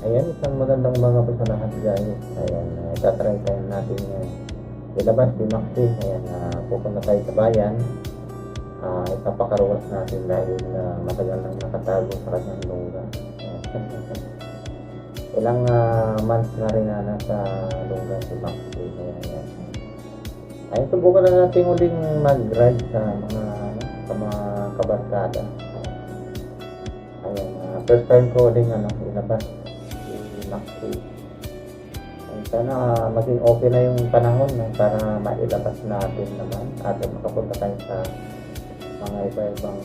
Ayan, isang magandang mga po sa lahat guys. Ayan, tatry tayo natin ilabas si Maxi. Ayan, pupunta tayo sa bayan. Ipapakaruwas natin dahil matagal nang nakatago sa kanyang lungga. Ayan. Ilang months na rin na nasa lungga si Maxi. Ayan. Ay, subukan na natin uling mag-ride sa mga kabarkada. Ayan, first time ko uling ilabas si Maxi. Ayan, sana maging okay na yung panahon para mailabas natin naman at makapunta tayo sa mga iba-ibang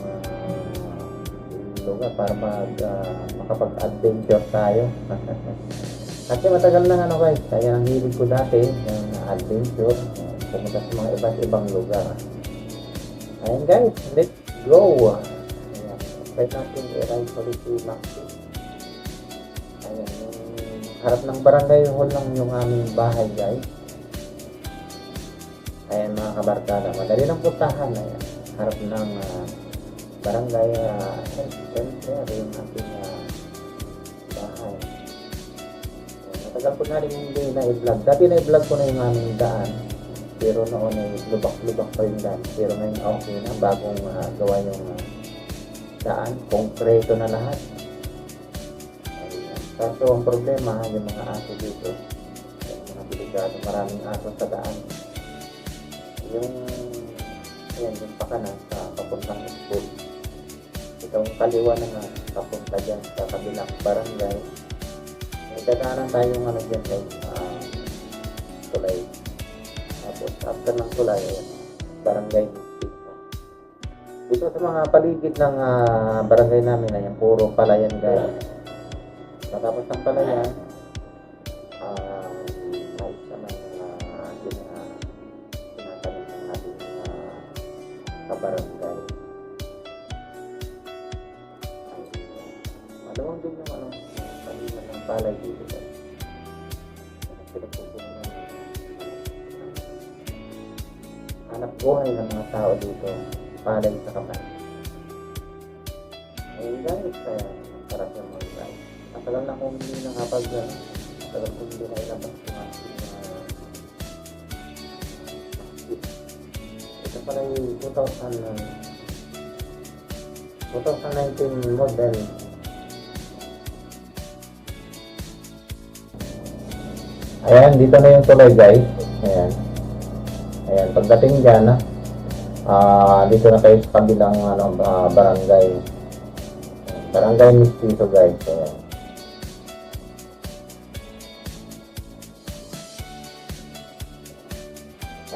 lugar para makapag-adventure tayo. Kasi matagal na guys, kaya ang hilig ko dati yung adventure, pumunta sa mga iba't ibang lugar. Ayan guys, let's go! Ayan, try natin i-ride ulit si Maxi. Ayan, yung harap ng barangay hall lang yung aming bahay guys. Ayan mga kabarkada, madali ng puntahan. Ayan, harap ng barangay, center yung ating bahay. Ayan, matagal ko na rin hindi na-vlog. Dati na-vlog ko na yung aming daan. Pero noon ay lubak-lubak pa yung daan. Pero ngayon okay na, bagong gawa yung daan. Konkreto na lahat. Ayan. Kaso ang problema, yung mga aso dito. Yung mga delikado, maraming aso sa daan. Yung pakanan sa papuntang school. Itong kaliwa na nga, papunta dyan sa kabilang barangay. May dadaanan tayong dyan guys, tulay. Tapos after ng tulay, barangay dito sa mga paligid ng barangay namin ay puro palayan guys. Matapos ng palayan, may isa ng tinatanim ng ating kabarangay. Malawang din yung taniman ng palay dito guys. Hanap buhay ng mga tao dito, palay sa kapal. Ayun guys, sarap yung mga guys. Matagal na kung hindi matagal kung hindi na ilabas yung ating ito pala yung 2019 model. Ayan, dito na yung tulay guys. Ayan. Ayan, pagdating dyan, dito na kayo sa kabilang barangay. Barangay Mistito guys. Ayan.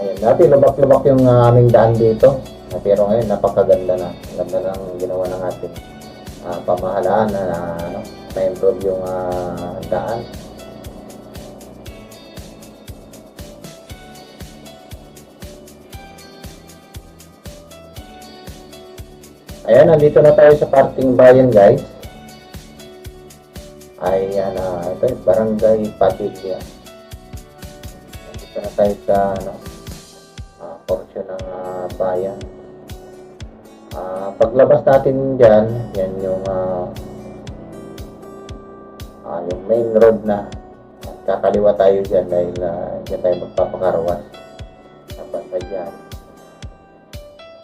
Ayan, dati lubak-lubak yung aming daan dito. Pero ngayon, napakaganda na. Ganda ng ginawa ng ating pamahalaan na na-improve yung daan. Ayan, nandito na tayo sa parting bayan guys. Ayan, ito yung barangay Padilla. Nandito na tayo sa portion ng bayan. Paglabas natin dyan, yan yung main road na. Kakaliwa tayo dyan dahil dyan tayo magpapakarwas. Basta dyan.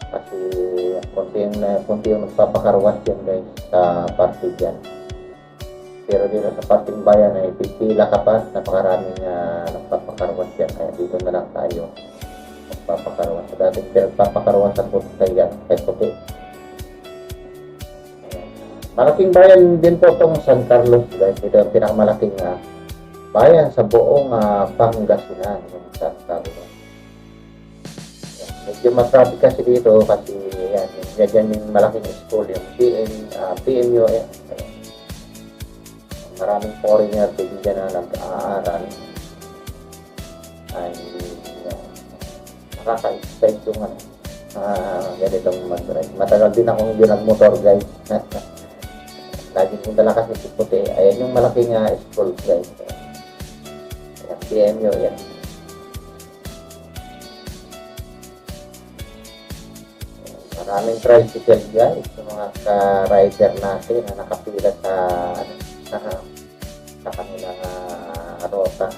Kasi konti yung magpapakarwas dyan guys sa party dyan. Pero dito sa parting bayan ay pipila ka pa, napakaraming nagpapakarwas dyan. Kaya dito na lang tayo magpapakarwas. Sa dating pinagpapakarwas sa puti yan, kahit puti. Malaking bayan din po itong San Carlos guys. Ito yung pinakamalaking bayan sa buong Pangasinan, yung San Carlos. Medyo matraffic kasi dito kasi yan yung malaking school, yung PMU. Maraming foreigner din dyan na nag-aaral. Ay, nakaka-excite yung ganitong mag-ride. Matagal din akong hindi nag-motor guys. Laging yung dala kasi si puti. Ayan yung malaking school guys. Ayan, PMU yan. Maraming tricycle guys, yung mga ka-rider natin na nakapila sa sa kanilang rota.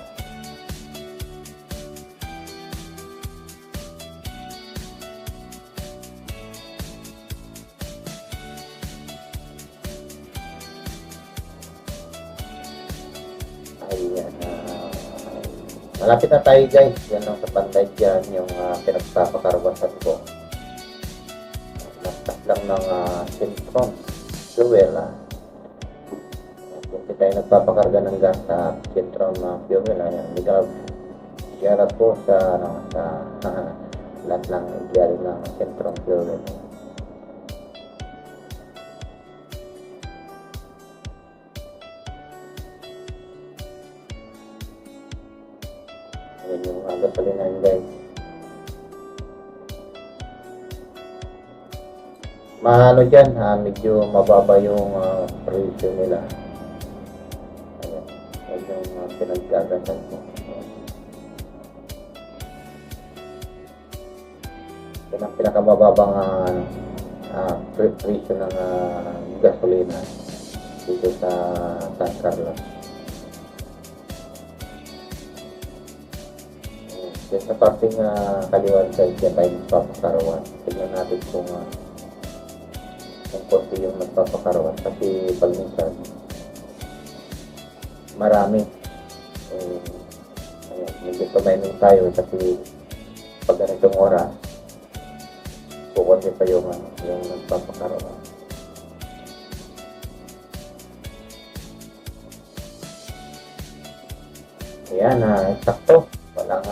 Ayan, malapit na tayo guys. Yan lang sa panday dyan yung pinagpapakarwasan ko. Nastak lang ng Sintron fuel. Hindi tayo nagpapakarga ng gas sa Sintron fuel. Ayan, shout po sa lahat ng nagyari ng Sintron fuel. Ayan yung gasolina yun guys. Maano dyan, medyo mababa yung presyo nila. Ayan, ayan yung pinagkagasan ko. Yan ang pinakamababang presyo ng gasolina dito sa San Carlos. Yan sa parting kaliwan side dyan tayo magpapakarawan. Tignan natin kung konti yung magpapakarawan kasi pag minsan marami. Ayan, medyo tumainin tayo kasi pag ganitong oras kukunti pa yung magpapakarawan. Ayan, sakto. Walang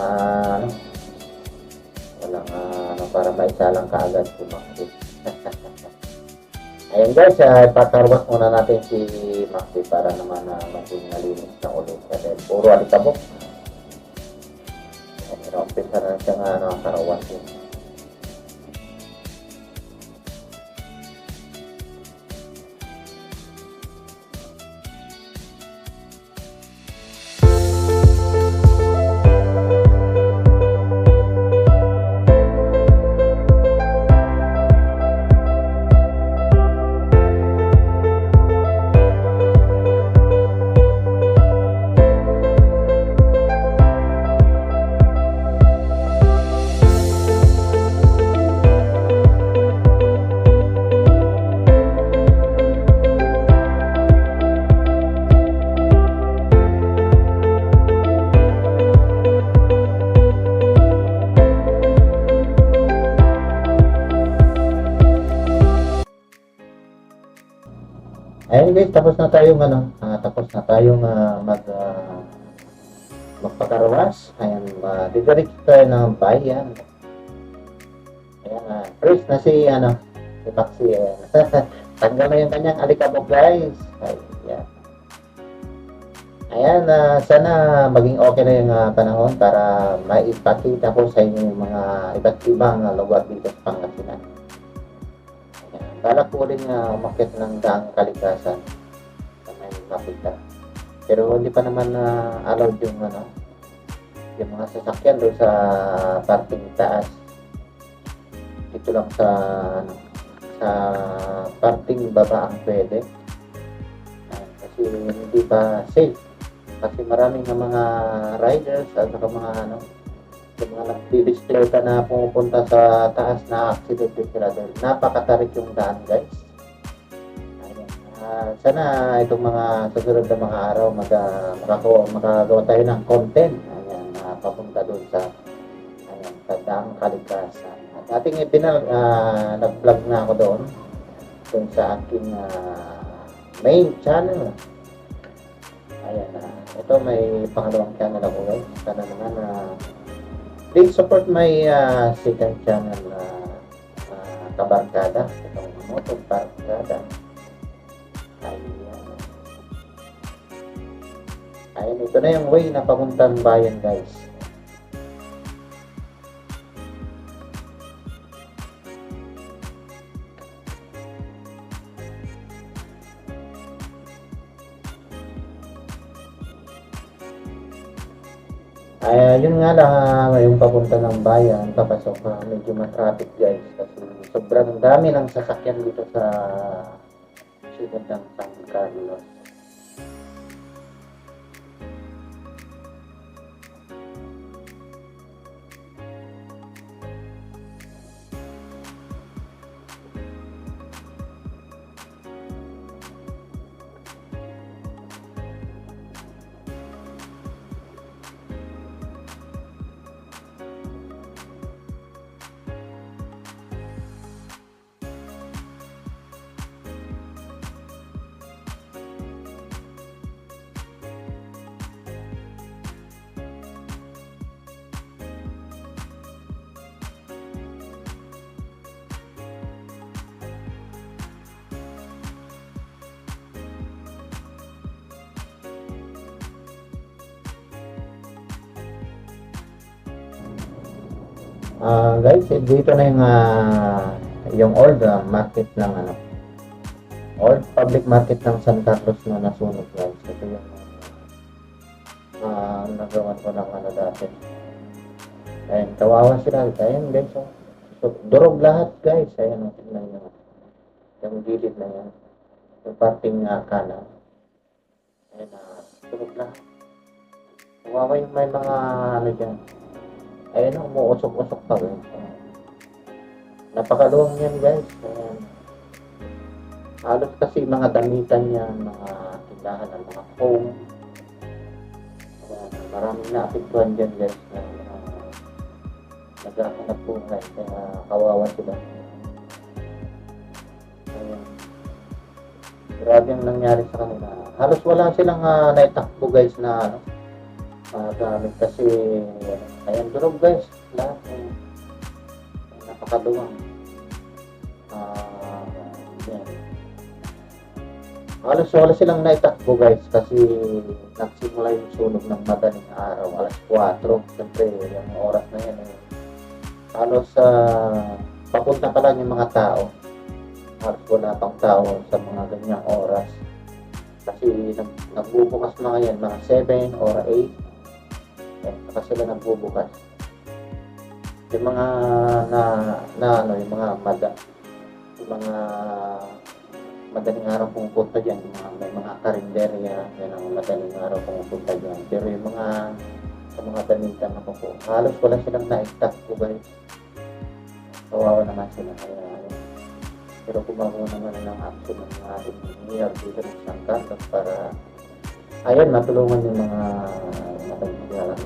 para maisalang kaagad si Maxi. Ayan guys, ipakarwas muna natin si Maxi para naman maging nalinis na ulit. Kasi puro alikabok. Ayan, inompisa na siyang nakakarawas yun. Ayun guys, tapos na tayong magpakarawas. Ayan, didiretso tayo ng bayan. Ayan, first na si Maxi. Tanggal na yung kanyang alikabok guys. Ayan. Ayan, sana maging okay na yung panahon para maipakita ko sa inyo yung mga iba't ibang lugar dito sa Pangasinan. Balak ko rin umakyat ng daang Kalikasan sa may Kapita. Pero hindi pa naman allowed yung mga sasakyan doon sa parking taas. Dito lang sa parking baba ang pwede. Kasi hindi pa safe. Kasi maraming mga riders at saka mga yung mga nagbibisikleta na pumupunta sa taas na accident din sila dahil napakatarik yung daan guys. Ayan. Sana itong mga susunod na mga araw makagawa tayo ng content. Ayan, papunta doon sa daang Kalikasan. At ating nag-vlog na ako doon sa aking main channel. Ayan, ito may pangalawang channel ako guys. Sana naman please support my second channel Kabarkada. Itong Motor Barkada. Ayan, ito na yung way na papuntang bayan guys. Yun nga lang, yung papunta ng bayan, papasok medyo matraffic guys kasi sobrang dami ng sasakyan dito sa siyudad ng San Carlos. Guys, dito na yung old market ng old public market ng San Carlos na nasunog, guys. Ito yung nagawan ko ng dati. Ayun, kawawa sila. Ayun, guys. So, durog lahat, guys. Ayun, tingnan nyo. Yung gilid na yan. Yung parting kanan. Ayun, durog lahat. Kawawa yung may mga dyan. Ayun, umuusok-usok pa, guys. Napakaluwang yan, guys. Ayun. Halos kasi mga damitan niya, mga tindahan, mga home. Maraming naapektuhan dyan, guys. Naghahanap buhay, kaya kawawa sila. Ayan. Grabe ang nangyari sa kanila. Halos wala silang naitakbo, guys, na gamit kasi ayan, durog, guys. Lahat napakaluwang. Ayan. Halos wala silang naitakbo, guys, kasi nagsimula yung sunog ng madaling araw, alas 4. Siyempre, yung oras na yan halos papunta pa lang yung mga tao. Halos wala pang tao sa mga ganyang oras. Kasi nagbubukas mga yan, mga 7 or 8. Saka sila nagbubukas. Yung mga yung mga madaling araw pumupunta dyan, may mga karinderya, yan ang madaling araw pumupunta dyan. Pero yung sa mga damintan na po, halos wala silang na-stack po, guys. Kawawa naman sila. Pero gumagawa naman ng action ng ating mayor dito ng San Carlos para ayan, matulungan yung mga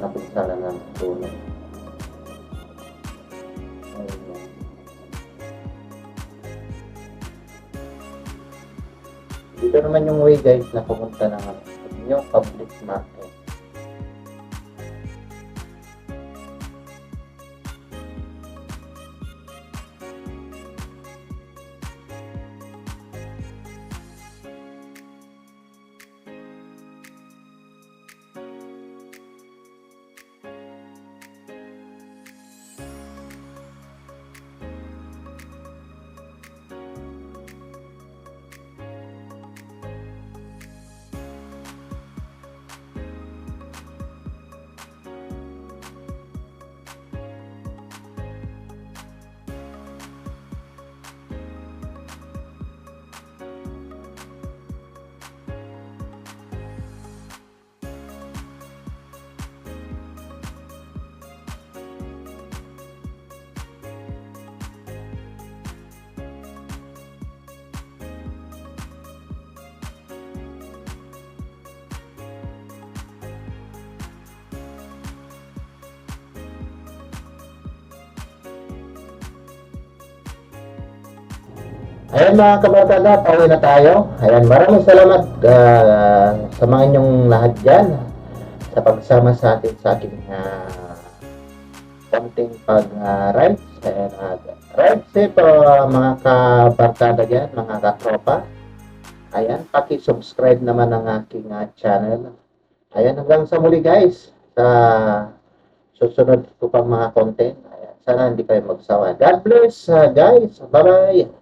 napinsala ng tulong. Dito naman yung way, guys, na pumunta ng yung public market. Ayan mga kabarkada, pauwi na tayo. Ayan, maraming salamat sa mga inyong lahat dyan sa pagsama sa atin sa aking konting pag-rides. Ayan, ride safe mga kabarkada dyan, mga katropa. Ayan, paki-subscribe naman ang aking channel. Ayan, hanggang sa muli, guys, sa susunod ko pang mga content. Ayan, sana hindi kayo magsawa. God bless, guys. Bye-bye.